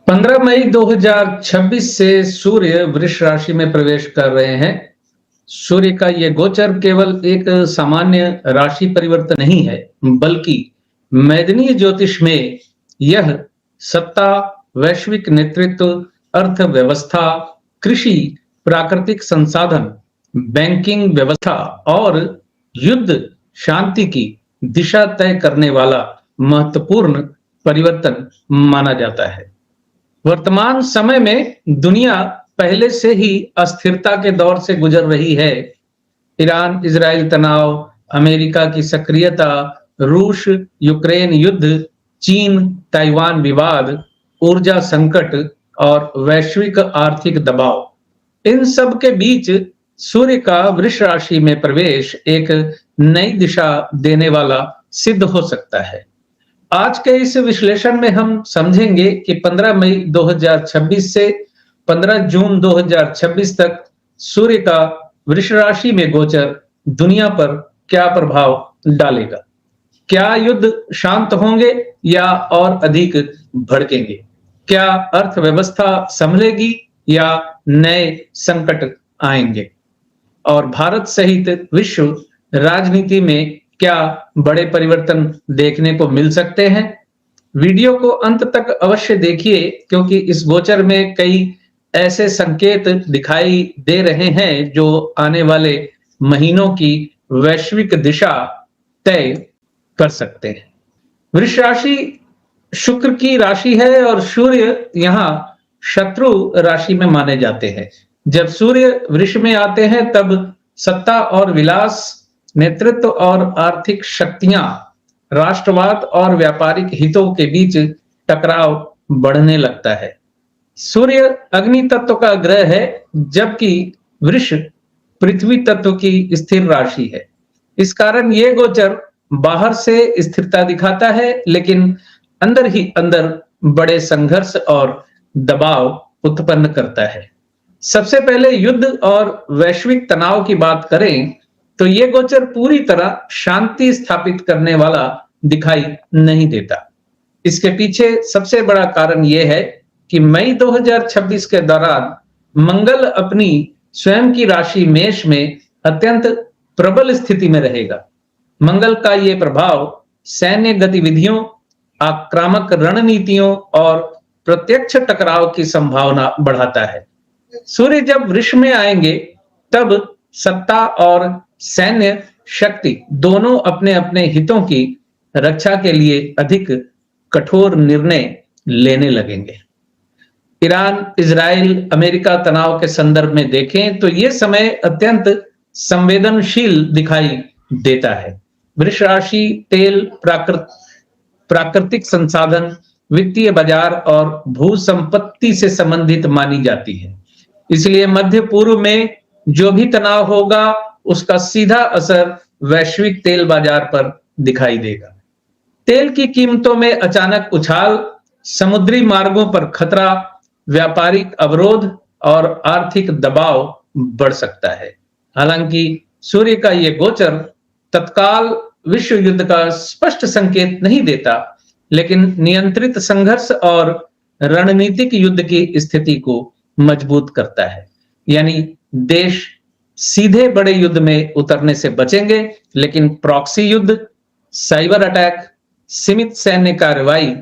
15 मई 2026 से सूर्य वृष राशि में प्रवेश कर रहे हैं। सूर्य का ये गोचर केवल एक सामान्य राशि परिवर्तन नहीं है, बल्कि मैदनीय ज्योतिष में यह सत्ता, वैश्विक नेतृत्व, अर्थव्यवस्था, कृषि, प्राकृतिक संसाधन, बैंकिंग व्यवस्था और युद्ध शांति की दिशा तय करने वाला महत्वपूर्ण परिवर्तन माना जाता है। वर्तमान समय में दुनिया पहले से ही अस्थिरता के दौर से गुजर रही है। ईरान इजराइल तनाव, अमेरिका की सक्रियता, रूस यूक्रेन युद्ध, चीन ताइवान विवाद, ऊर्जा संकट और वैश्विक आर्थिक दबाव, इन सब के बीच सूर्य का वृष राशि में प्रवेश एक नई दिशा देने वाला सिद्ध हो सकता है। आज के इस विश्लेषण में हम समझेंगे कि 15 मई 2026 से 15 जून 2026 तक सूर्य का वृष राशि में गोचर दुनिया पर क्या प्रभाव डालेगा। क्या युद्ध शांत होंगे या और अधिक भड़केंगे? क्या अर्थव्यवस्था संभलेगी या नए संकट आएंगे? और भारत सहित विश्व राजनीति में क्या बड़े परिवर्तन देखने को मिल सकते हैं? वीडियो को अंत तक अवश्य देखिए, क्योंकि इस गोचर में कई ऐसे संकेत दिखाई दे रहे हैं जो आने वाले महीनों की वैश्विक दिशा तय कर सकते हैं। वृष राशि शुक्र की राशि है और सूर्य यहाँ शत्रु राशि में माने जाते हैं। जब सूर्य वृष में आते हैं तब सत्ता और विलास, नेतृत्व और आर्थिक शक्तियां, राष्ट्रवाद और व्यापारिक हितों के बीच टकराव बढ़ने लगता है। सूर्य अग्नि तत्व का ग्रह है, जबकि वृष पृथ्वी तत्व की स्थिर राशि है। इस कारण ये गोचर बाहर से स्थिरता दिखाता है, लेकिन अंदर ही अंदर बड़े संघर्ष और दबाव उत्पन्न करता है। सबसे पहले युद्ध और वैश्विक तनाव की बात करें तो ये गोचर पूरी तरह शांति स्थापित करने वाला दिखाई नहीं देता। इसके पीछे सबसे बड़ा कारण यह है कि मई 2026 के दौरान मंगल अपनी स्वयं की राशि मेष में अत्यंत प्रबल स्थिति में रहेगा। मंगल का ये प्रभाव सैन्य गतिविधियों, आक्रामक रणनीतियों और प्रत्यक्ष टकराव की संभावना बढ़ाता है। सूर्य जब वृष में आएंगे तब सत्ता और सैन्य शक्ति दोनों अपने अपने हितों की रक्षा के लिए अधिक कठोर निर्णय लेने लगेंगे। ईरान इजराइल अमेरिका तनाव के संदर्भ में देखें तो यह समय अत्यंत संवेदनशील दिखाई देता है। वृष राशि तेल, प्राकृतिक संसाधन, वित्तीय बाजार और भू संपत्ति से संबंधित मानी जाती है। इसलिए मध्य पूर्व में जो भी तनाव होगा उसका सीधा असर वैश्विक तेल बाजार पर दिखाई देगा। तेल की कीमतों में अचानक उछाल, समुद्री मार्गों पर खतरा, व्यापारिक अवरोध और आर्थिक दबाव बढ़ सकता है। हालांकि सूर्य का यह गोचर तत्काल विश्व युद्ध का स्पष्ट संकेत नहीं देता, लेकिन नियंत्रित संघर्ष और रणनीतिक युद्ध की स्थिति को मजबूत करता है। यानी देश सीधे बड़े युद्ध में उतरने से बचेंगे, लेकिन प्रॉक्सी युद्ध, साइबर अटैक, सीमित सैन्य कार्रवाई,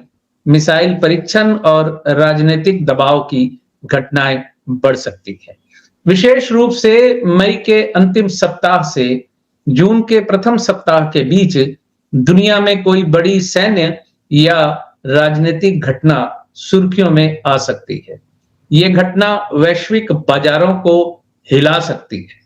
मिसाइल परीक्षण और राजनीतिक दबाव की घटनाएं बढ़ सकती है। विशेष रूप से मई के अंतिम सप्ताह से जून के प्रथम सप्ताह के बीच दुनिया में कोई बड़ी सैन्य या राजनीतिक घटना सुर्खियों में आ सकती है। ये घटना वैश्विक बाजारों को हिला सकती है।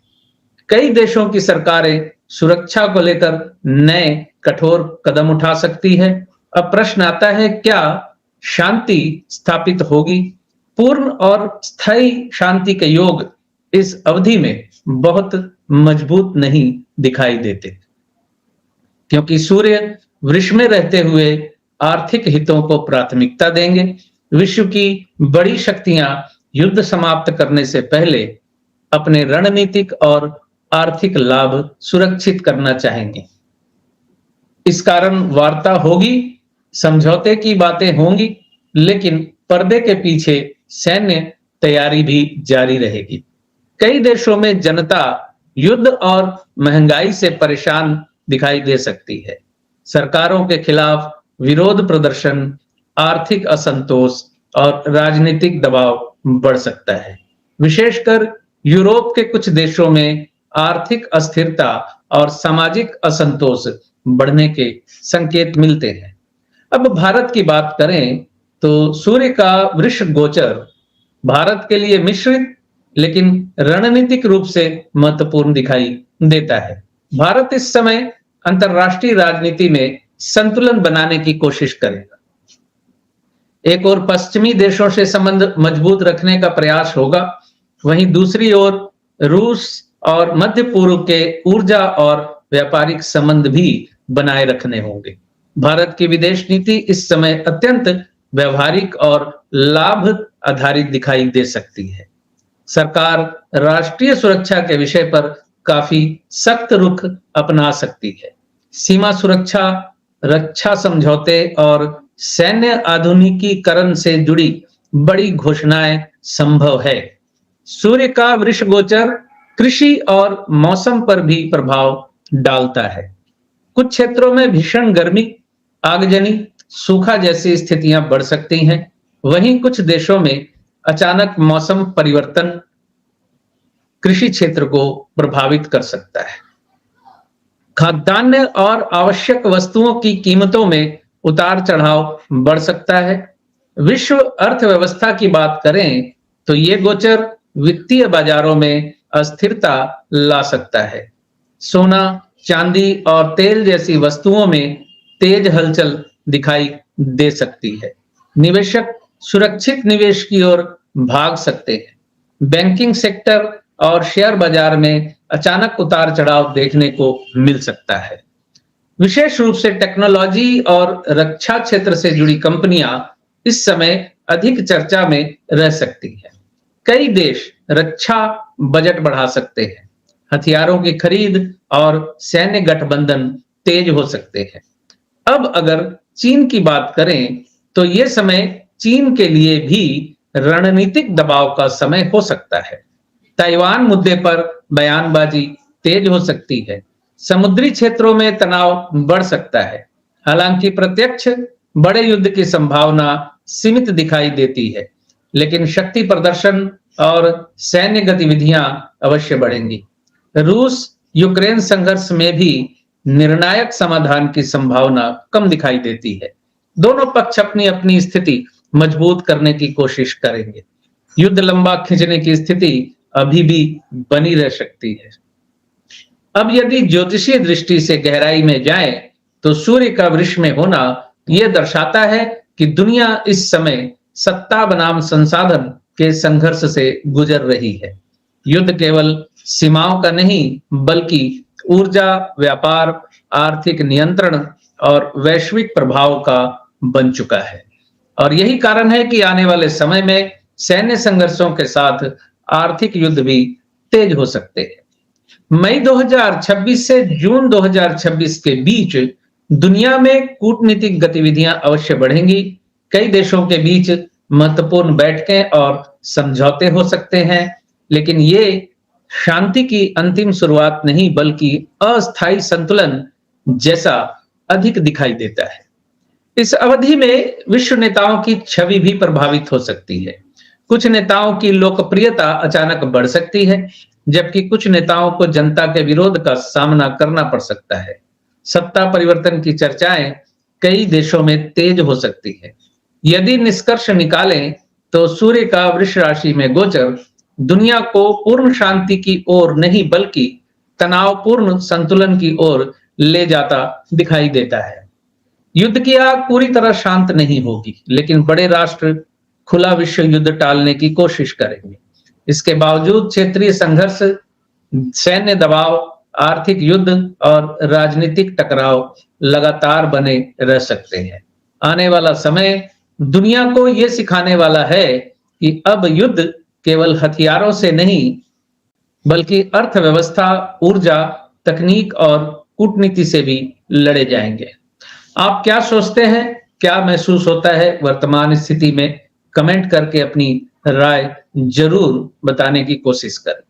कई देशों की सरकारें सुरक्षा को लेकर नए कठोर कदम उठा सकती है। अब प्रश्न आता है, क्या शांति स्थापित होगी? पूर्ण और स्थायी शांति के योग इस अवधि में बहुत मजबूत नहीं दिखाई देते, क्योंकि सूर्य वृष में रहते हुए आर्थिक हितों को प्राथमिकता देंगे। विश्व की बड़ी शक्तियां युद्ध समाप्त करने से पहले अपने रणनीतिक और आर्थिक लाभ सुरक्षित करना चाहेंगे। इस कारण वार्ता होगी, समझौते की बातें होंगी, लेकिन पर्दे के पीछे सैन्य तैयारी भी जारी रहेगी। कई देशों में जनता युद्ध और महंगाई से परेशान दिखाई दे सकती है। सरकारों के खिलाफ विरोध प्रदर्शन, आर्थिक असंतोष और राजनीतिक दबाव बढ़ सकता है। विशेषकर यूरोप के कुछ देशों में आर्थिक अस्थिरता और सामाजिक असंतोष बढ़ने के संकेत मिलते हैं। अब भारत की बात करें तो सूर्य का वृष गोचर भारत के लिए मिश्रित लेकिन रणनीतिक रूप से महत्वपूर्ण दिखाई देता है। भारत इस समय अंतर्राष्ट्रीय राजनीति में संतुलन बनाने की कोशिश करेगा। एक ओर पश्चिमी देशों से संबंध मजबूत रखने का प्रयास होगा, वहीं दूसरी ओर रूस और मध्य पूर्व के ऊर्जा और व्यापारिक संबंध भी बनाए रखने होंगे। भारत की विदेश नीति इस समय अत्यंत व्यवहारिक और लाभ आधारित दिखाई दे सकती है। सरकार राष्ट्रीय सुरक्षा के विषय पर काफी सख्त रुख अपना सकती है। सीमा सुरक्षा, रक्षा समझौते और सैन्य आधुनिकीकरण से जुड़ी बड़ी घोषणाएं संभव है। सूर्य का वृष गोचर कृषि और मौसम पर भी प्रभाव डालता है। कुछ क्षेत्रों में भीषण गर्मी, आगजनी, सूखा जैसी स्थितियां बढ़ सकती हैं। वहीं कुछ देशों में अचानक मौसम परिवर्तन कृषि क्षेत्र को प्रभावित कर सकता है। खाद्यान्न और आवश्यक वस्तुओं की कीमतों में उतार चढ़ाव बढ़ सकता है। विश्व अर्थव्यवस्था की बात करें तो ये गोचर वित्तीय बाजारों में अस्थिरता ला सकता है। सोना, चांदी और तेल जैसी वस्तुओं में तेज हलचल दिखाई दे सकती है। निवेशक सुरक्षित निवेश की ओर भाग सकते हैं। बैंकिंग सेक्टर और शेयर बाजार में अचानक उतार चढ़ाव देखने को मिल सकता है। विशेष रूप से टेक्नोलॉजी और रक्षा क्षेत्र से जुड़ी कंपनियां इस समय अधिक चर्चा में रह सकती हैं। कई देश रक्षा बजट बढ़ा सकते हैं। हथियारों की खरीद और सैन्य गठबंधन तेज हो सकते हैं। अब अगर चीन की बात करें तो यह समय चीन के लिए भी रणनीतिक दबाव का समय हो सकता है। ताइवान मुद्दे पर बयानबाजी तेज हो सकती है। समुद्री क्षेत्रों में तनाव बढ़ सकता है। हालांकि प्रत्यक्ष बड़े युद्ध की संभावना सीमित दिखाई देती है, लेकिन शक्ति प्रदर्शन और सैन्य गतिविधियां अवश्य बढ़ेंगी। रूस यूक्रेन संघर्ष में भी निर्णायक समाधान की संभावना कम दिखाई देती है। दोनों पक्ष अपनी अपनी स्थिति मजबूत करने की कोशिश करेंगे। युद्ध लंबा खींचने की स्थिति अभी भी बनी रह सकती है। अब यदि ज्योतिषीय दृष्टि से गहराई में जाएं, तो सूर्य का वृष में होना यह दर्शाता है कि दुनिया इस समय सत्ता बनाम संसाधन के संघर्ष से गुजर रही है। युद्ध केवल सीमाओं का नहीं, बल्कि ऊर्जा, व्यापार, आर्थिक नियंत्रण और वैश्विक प्रभाव का बन चुका है। और यही कारण है कि आने वाले समय में सैन्य संघर्षों के साथ आर्थिक युद्ध भी तेज हो सकते हैं। मई 2026 से जून 2026 के बीच दुनिया में कूटनीतिक गतिविधियां अवश्य बढ़ेंगी। कई देशों के बीच महत्वपूर्ण बैठकें और समझौते हो सकते हैं, लेकिन ये शांति की अंतिम शुरुआत नहीं, बल्कि अस्थायी संतुलन जैसा अधिक दिखाई देता है। इस अवधि में विश्व नेताओं की छवि भी प्रभावित हो सकती है। कुछ नेताओं की लोकप्रियता अचानक बढ़ सकती है, जबकि कुछ नेताओं को जनता के विरोध का सामना करना पड़ सकता है। सत्ता परिवर्तन की चर्चाएं कई देशों में तेज हो सकती है। यदि निष्कर्ष निकालें तो सूर्य का वृष राशि में गोचर दुनिया को पूर्ण शांति की ओर नहीं, बल्कि तनावपूर्ण संतुलन की ओर ले जाता दिखाई देता है। युद्ध की आग पूरी तरह शांत नहीं होगी, लेकिन बड़े राष्ट्र खुला विश्व युद्ध टालने की कोशिश करेंगे। इसके बावजूद क्षेत्रीय संघर्ष, सैन्य दबाव, आर्थिक युद्ध और राजनीतिक टकराव लगातार बने रह सकते हैं। आने वाला समय दुनिया को यह सिखाने वाला है कि अब युद्ध केवल हथियारों से नहीं, बल्कि अर्थव्यवस्था, ऊर्जा, तकनीक और कूटनीति से भी लड़े जाएंगे। आप क्या सोचते हैं? क्या महसूस होता है वर्तमान स्थिति में? कमेंट करके अपनी राय ज़रूर बताने की कोशिश करें।